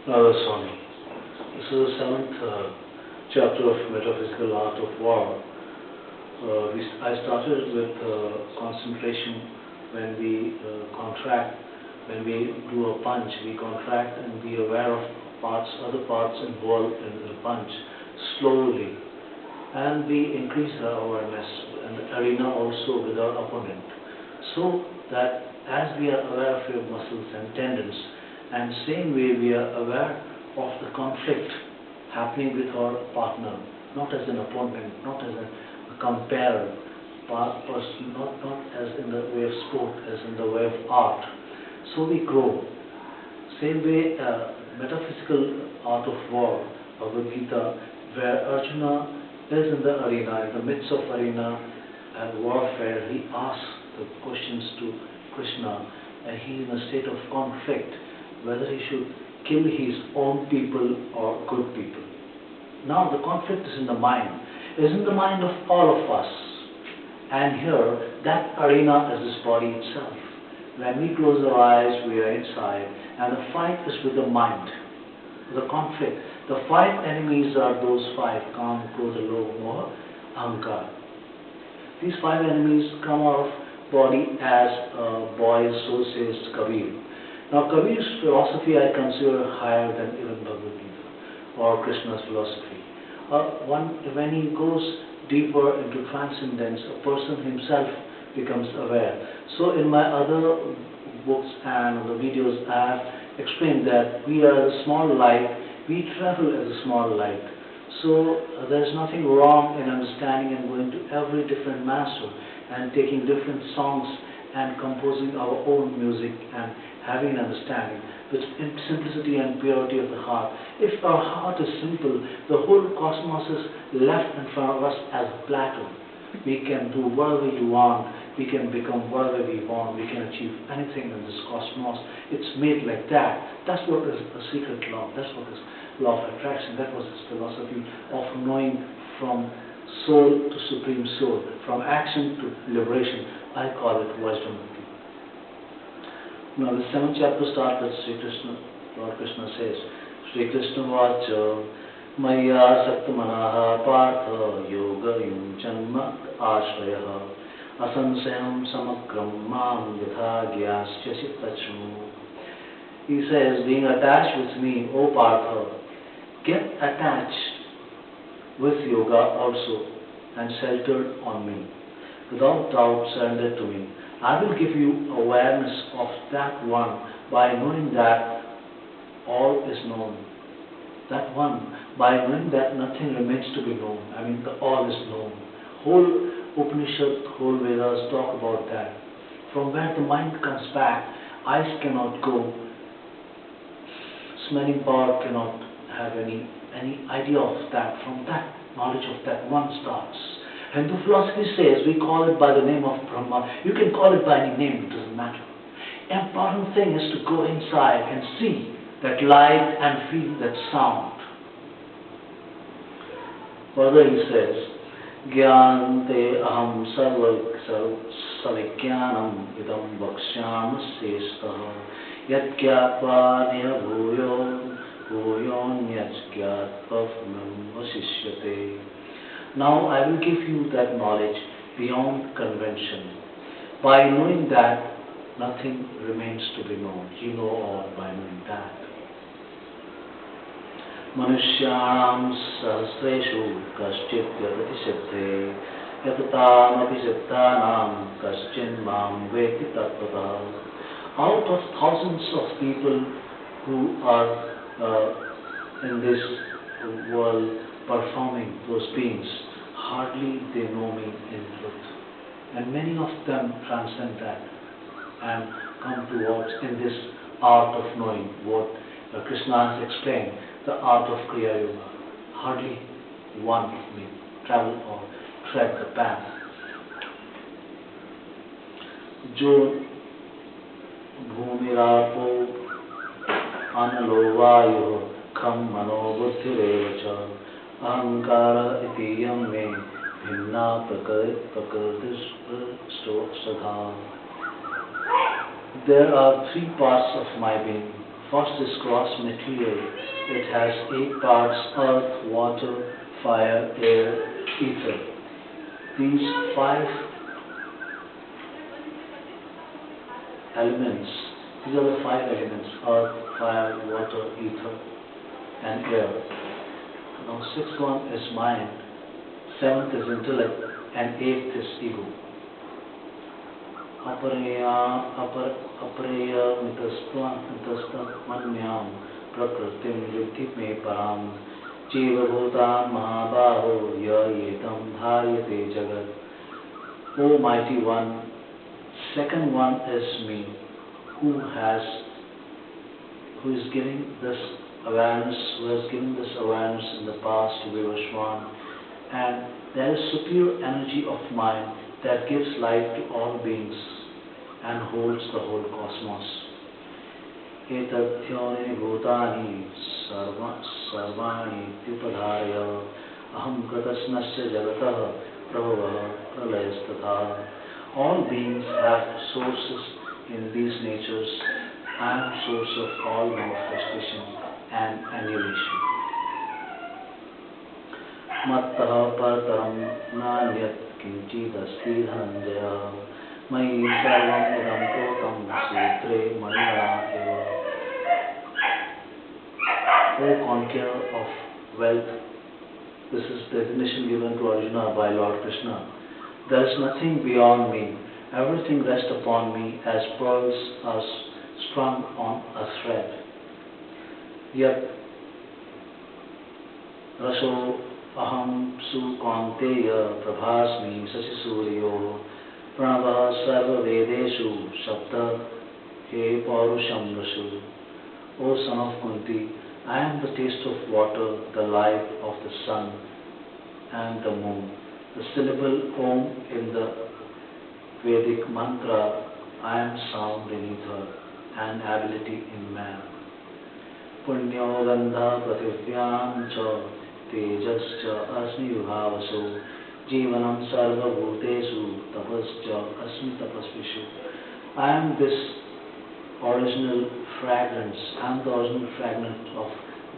Swami. This is the seventh chapter of Metaphysical Art of War. I started with concentration. When we contract, when we do a punch, we contract and be aware of other parts involved in the punch slowly, and we increase our awareness in the arena also with our opponent, so that as we are aware of your muscles and tendons, and same way we are aware of the conflict happening with our partner, not as an opponent, not as a comparer, person, not as in the way of sport, as in the way of art. So we grow. Same way, metaphysical art of war, Bhagavad Gita, where Arjuna is in the arena, in the midst of arena and warfare, he asks the questions to Krishna, and he is in a state of conflict, whether he should kill his own people or good people. Now the conflict is in the mind, is in the mind of all of us. And here, that arena is this body itself. When we close our eyes, we are inside, and the fight is with the mind, the conflict. The five enemies are those five: Kam, Krodha, Lobha, Moha, Ahankara. These five enemies come out of body as boy, so says Kabir. Now Kabir's philosophy I consider higher than even Bhagavad Gita or Krishna's philosophy. When he goes deeper into transcendence, a person himself becomes aware. So in my other books and the videos I have explained that we are a small light, we travel as a small light. So there is nothing wrong in understanding and going to every different master and taking different songs and composing our own music and having an understanding with simplicity and purity of the heart. If our heart is simple, the whole cosmos is left in front of us as a plateau. We can do whatever we want, we can become whatever we want, we can achieve anything in this cosmos. It's made like that. That's what is a secret law. That's what is law of attraction. That was his philosophy of knowing from soul to supreme soul, from action to liberation. I call it wisdom. Now the seventh chapter starts with Sri Krishna. Lord Krishna says, Sri Krishna Vacha Maya Saktamanaha Partha Yoga Yunjanma Ashrayaha Asansayam Samagram Mam Yatha Gyasya Sittachmu. He says, being attached with me, O Partha, get attached with yoga also and sheltered on me. Without doubt, surrender to me. I will give you awareness of that one by knowing that all is known. That one, by knowing that nothing remains to be known. I mean, the all is known. Whole Upanishad, whole Vedas talk about that. From where the mind comes back, eyes cannot go, smelling power cannot have any idea of that. From that knowledge of that one starts. Hindu philosophy says we call it by the name of Brahma. You can call it by any name, it doesn't matter. Important thing is to go inside and see that light and feel that sound. Further he says, Gyante aham savijnanam idam bhakshyam sestaha yat gyatva niya bhuyonyat gyatva vasishyate. Now I will give you that knowledge beyond convention. By knowing that, nothing remains to be known. You know all by knowing that. Manushyanam sahasreshu kaschit yadati siddhe yatatam api siddhanam kaschin mam veti tattvata. Out of thousands of people who are in this world performing those beings, hardly they know me in truth. And many of them transcend that and come towards in this art of knowing what Krishna has explained, the art of Kriya Yoga. Hardly one may travel or tread the path. Jo bhumirapo analo vayu kham mano buddhirevacha Ahankara itiyam me bhinna prakriti sadha. There are three parts of my being: first is gross material. It has 8 parts: earth, water, fire, air, ether. These 5 elements, these are the 5 elements: earth, fire, water, ether, and air. Now, 6th one is mind, 7th is intellect, and 8th is ego. Apareya mitastmanyam prakritim vidhi me param jiva bhutam mahabaho ya yetam dharyate jagat. O mighty one, second one is me, who is giving this awareness, who has given this awareness in the past to Vivaswan, and there is superior energy of mind that gives life to all beings and holds the whole cosmos. Etadhyoni bhutani sarvani tyupadharya aham gatasnasya jagatah prabhava pralayastatha. All beings have sources in these natures. I am source of all manifestation and annihilation. Mattah partaram nanyat kinchid asti dhananjaya mayi sarvam idam protam sutre manara eva. O conqueror of wealth, this is the definition given to Arjuna by Lord Krishna. There is nothing beyond me. Everything rests upon me as pearls are strung on a thread. Yat raso aham su kanteya prabhasmi sasi suryo pranava sarva vedeshu sapta he paurusham rasu. O son of Kunti, I am the taste of water, the light of the sun and the moon, the syllable Om in the Vedic mantra. I am sound in ether and ability in man. Punyo gandha prathivyan cha tejascha asmi vibhavaso jivanam sarva bhutesu tapascha asmi tapasvishu. I am this original fragrance. I am the original fragrance of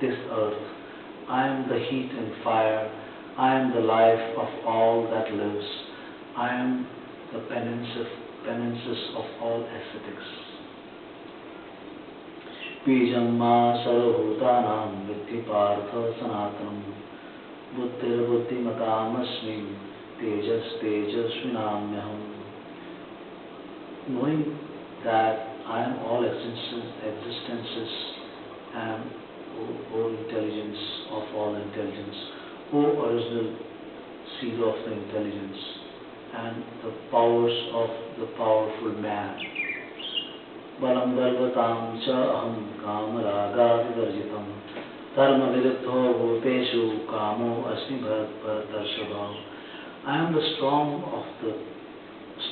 this earth. I am the heat and fire. I am the life of all that lives. I am the penances of all ascetics. Bijam ma sarvabhutanam vidhi partha sanatanam buddhir buddhimatamasmi tejas tejasvinamyaham. Knowing that I am all existences and O intelligence of all intelligence, O original seed of the intelligence, and the powers of the powerful man. Balam balvatam cha aham kamaraga vivarjitam dharma viruddho bhuteshu kamo asmi bharatarshava. I am the strong of the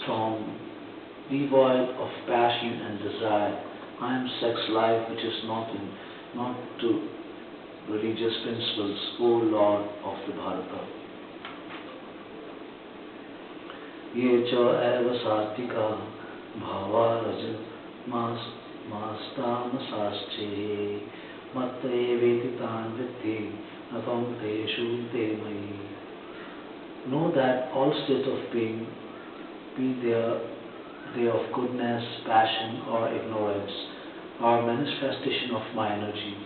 strong, devoid of passion and desire. I am sex life which is not to religious principles, O Lord of the Bharata. Ye cha eva satika bhava rajan mastamasasche matte veditan vitti atam teshu te mayi. Know that all state of being, be they of goodness, passion or ignorance, are manifestation of my energy.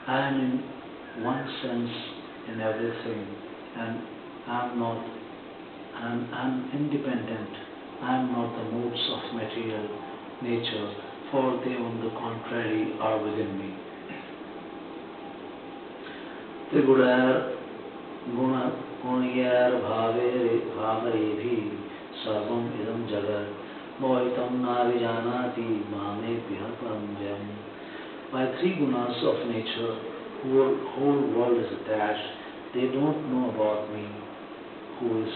I am in one sense in everything, and I am independent. I am not the moods of material nature, for they on the contrary are within me. Gunayar bhaverebhi sarvam idam jagat mohitam navijanati mamepya paramjam. By 3 gunas of nature, whole world is attached. They don't know about me, who is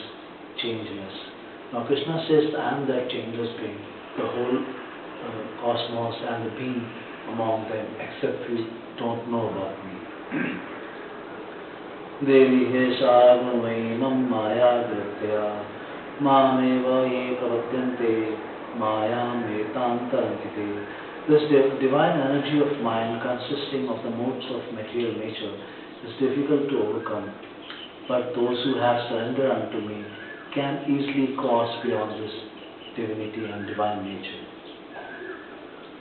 changeless. Now Krishna says, I am that changeless being, the whole cosmos and the being among them, except you don't know about me. Devi hesha gunvaimam maya kritya mameva ye pravatyante mayam etam tarantite This divine energy of mind, consisting of the modes of material nature, is difficult to overcome, but those who have surrendered unto me can easily cross beyond this divinity and divine nature.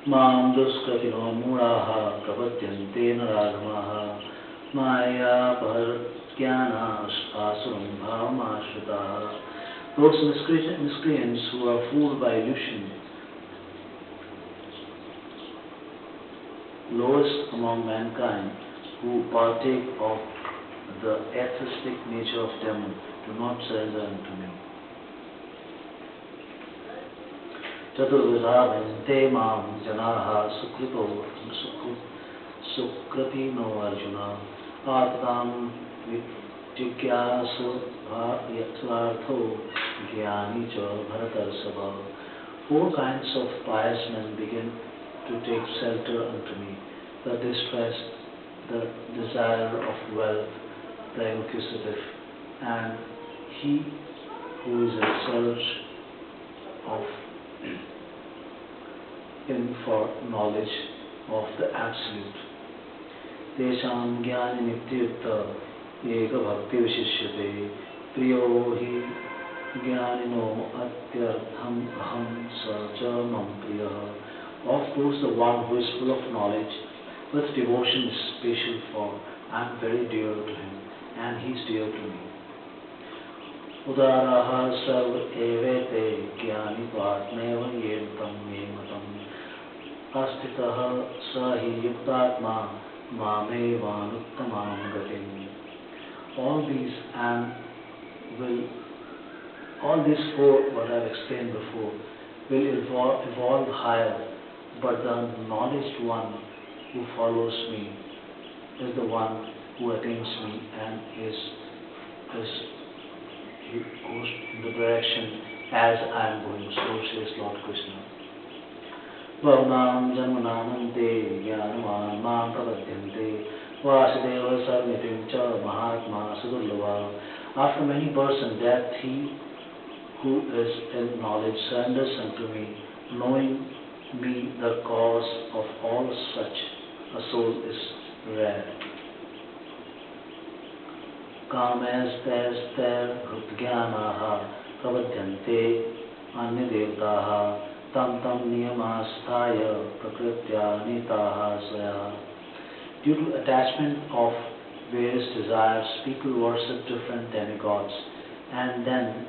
Mam duskratino muraha prapatyante naradamaha maya paharyana asuram bhavamashritaha. Those miscreants who are fooled by illusion, lowest among mankind, who partake of the atheistic nature of demon, do not surrender unto me. Chaturvida vinte mam janaha sukratino arjuna attam vityakyasu yatvartho jnani cha bharatarsabha. Four kinds of pious men begin to take shelter unto me: the distressed, the desire of wealth, the inquisitive, and he who is in search of for knowledge of the Absolute. Tesham jnani nityukta eka bhakti vishishyate priyo hi jnanino atyartham aham sacha mam priya. Of those, the one who is full of knowledge, with devotion is special for, I am very dear to him, and he is dear to me. Udaraha sarv evete jnani patmeva yentam yematam astitaha sahi yuktatma mamevanuttamam gatim. All these four, what I have explained before, will evolve higher, but the knowledge one who follows me is the one who attains me and he goes in the direction as I am going. So says Lord Krishna. Bhavanam janmanamante jnanavan mam prapadyante vasudeva sarvnitim cha mahatma sudurlava. After many births and death, he who is in knowledge surrenders unto me, knowing me the cause of all such a soul is rare. Kamestastar hrutgyanaha pravadyante anyadevtaha tam tam niyamasthaya prakritya nitaha swaya. Due to attachment of various desires, people worship different demigods, and then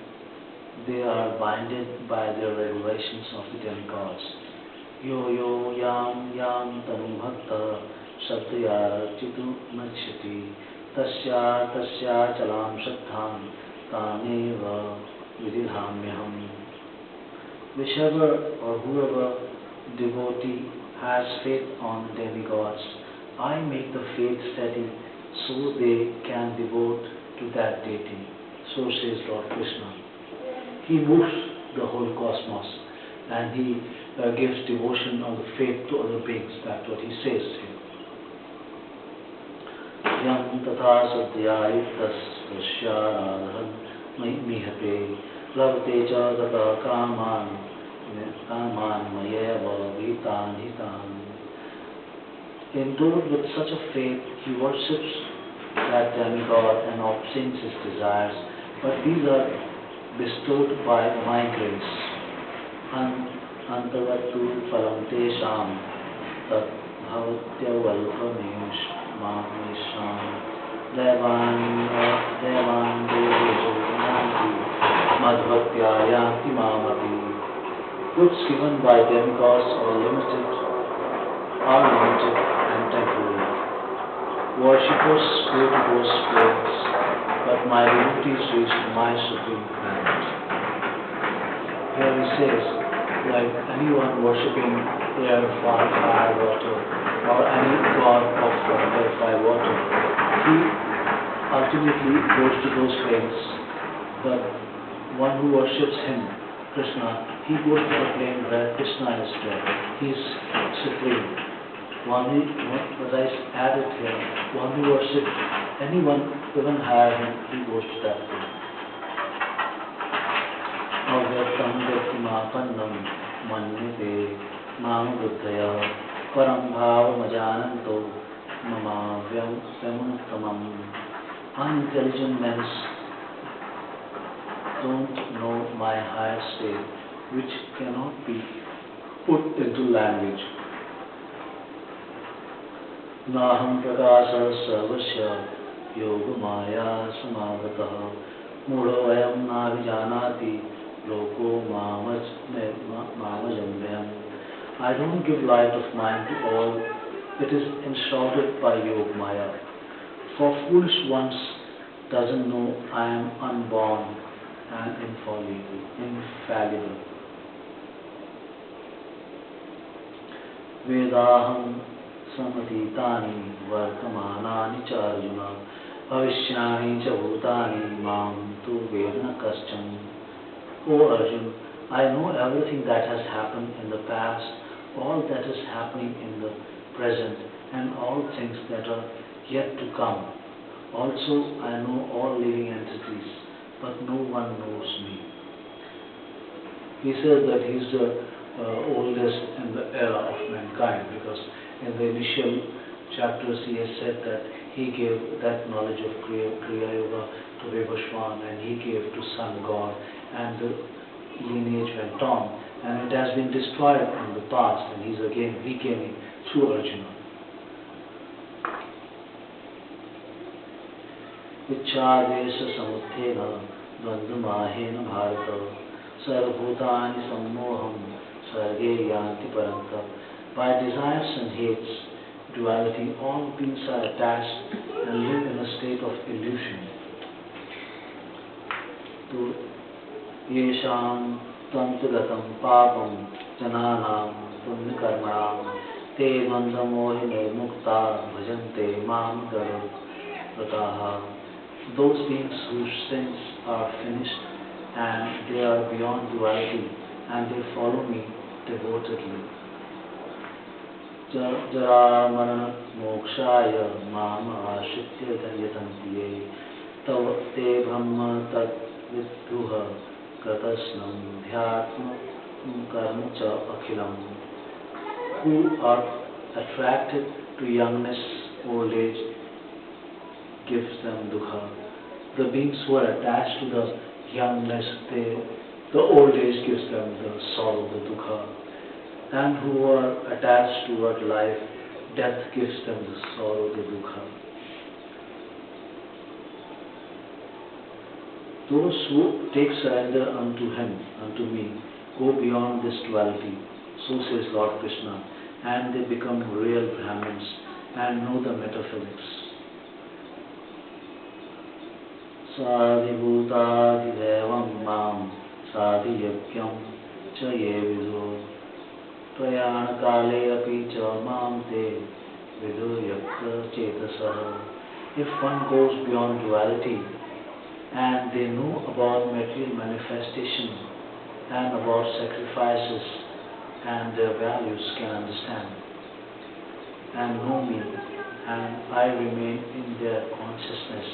they are binded by the regulations of the demigods. Yo yo yam yam tanu bhakta sabdaya chitu nachati tasya chalam shaktham taneva vididhamyaham. Whichever or whoever devotee has faith on demigods, I make the faith steady so they can devote to that deity. So says Lord Krishna. He moves the whole cosmos, and he gives devotion or the faith to other beings. That's what he says here. Yam tatha sadhya yuktas tasya mihate lavate cha tata kaman mayeva vitan hitan. Endowed with such a faith, he worships that demigod and obtains his desires, but these are bestowed by my grace. Antavatu param tesham tat bhavatya valpamesh mamesham devan devejo yanti madhvatya yanti mamati. Goods given by demigods are limited and temporary. Worshippers go to those places, but my devotees reach my supreme planet. Here he says, like anyone worshipping air, fire, water, or any god of purified water, he ultimately goes to those places. But one who worships him, Krishna, he goes to the plane where Krishna is there. He is supreme. As I added here, one who worships anyone even higher him, he goes to that plane. Avyaktam vyaktimapannam manyate माम बुद्धया परम भावमजानन्तो ममाव्यमुत्तमम्. Unintelligent men don't know my higher state, which cannot be put into language. Naham prakasa sarvasya yogamaya samagataha mudavayam navijanati loko mamajamyam. I don't give light of mind to all. It is enshrouded by Yogamaya. For foolish ones doesn't know I am unborn and infallible. Vedaham samatitani vartamanani cha arjuna bhavishyani cha bhutani mam tu vedana kaschan. O Arjun, I know everything that has happened in the past, all that is happening in the present, and all things that are yet to come. Also, I know all living entities, but no one knows me. He says that he is the oldest in the era of mankind, because in the initial chapters he has said that he gave that knowledge of Kriya Yoga to Vivaswan, and he gave to Sun God, and the lineage went on, and it has been destroyed in the past, and he is again regaining through Arjuna. Ichchadesha samuthena dvandvamahena bharata sarvabhutani sammoham sarge yanti parantap. By desires and hates, duality, all beings are attached and live in a state of illusion. To yesham tantagatam papam jananam punyakarmanam te bandhamohine mukta bhajante mam garvataha. Those beings whose sins are finished and they are beyond duality and they follow me devotedly. Jara marana mokshaya mama ashritya yatantiye tav te brahma tat vidduha katasnam dhyatma karma cha akhilam. Who are attracted to youngness, old age gives them dukkha. The beings who are attached to the youngness, the old age gives them the sorrow, the dukkha. And who are attached toward life, death gives them the sorrow, the dukkha. Those who take surrender unto him, unto me, go beyond this duality, so says Lord Krishna, and they become real Brahmins and know the metaphysics. Sadhibhutadidevam mam sadhiyakyam cha ye vidu prayana kale api cha mam te vidu yakka chetasaha. If one goes beyond duality and they know about material manifestation and about sacrifices and their values, can understand and know me, and I remain in their consciousness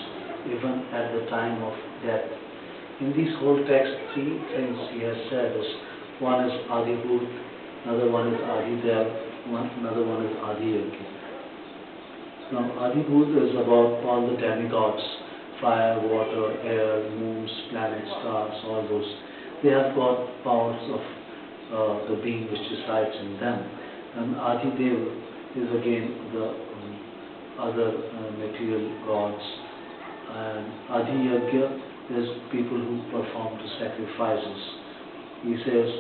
even at the time of death. In this whole text, three things he has said is, one is Adibhut, another one is Adidev, another one is Adiyagya. Now Adibhut is about all the demigods, fire, water, air, moons, planets, stars, all those. They have got powers of the being which resides in them. And Adidev is again the other material gods. And Adiyagya is people who perform the sacrifices. He says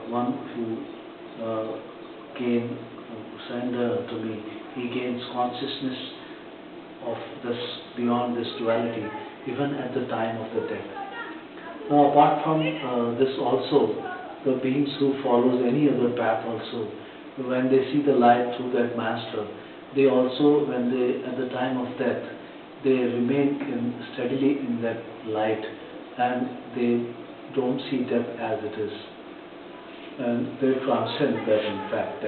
one who surrender to me, he gains consciousness of this beyond this duality, even at the time of the death. Now, apart from this also, the beings who follows any other path also, when they see the light through that master, they also, when they at the time of death, they remain steadily in that light, and they don't see death as it is, and they transcend that in fact,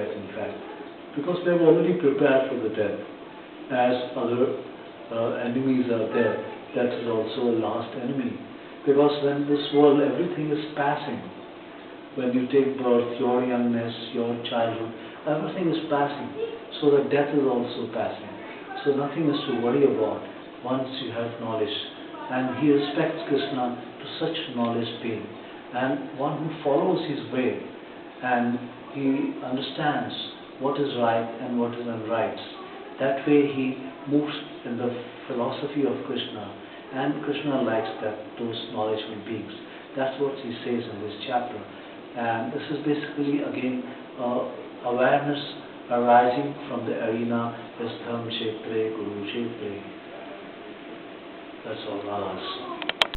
because they have already prepared for the death. As other enemies are there, that is also a last enemy, because when this world everything is passing, when you take birth, your youngness, your childhood, everything is passing. So the death is also passing. So nothing is to worry about once you have knowledge. And he respects Krishna to such knowledge being. And one who follows his way and he understands what is right and what is unright. That way he moves in the philosophy of Krishna, and Krishna likes those knowledgeable beings. That's what he says in this chapter. And this is basically again awareness arising from the arena as Dharma Kshetre, Guru Kshetre. That's all, Radha.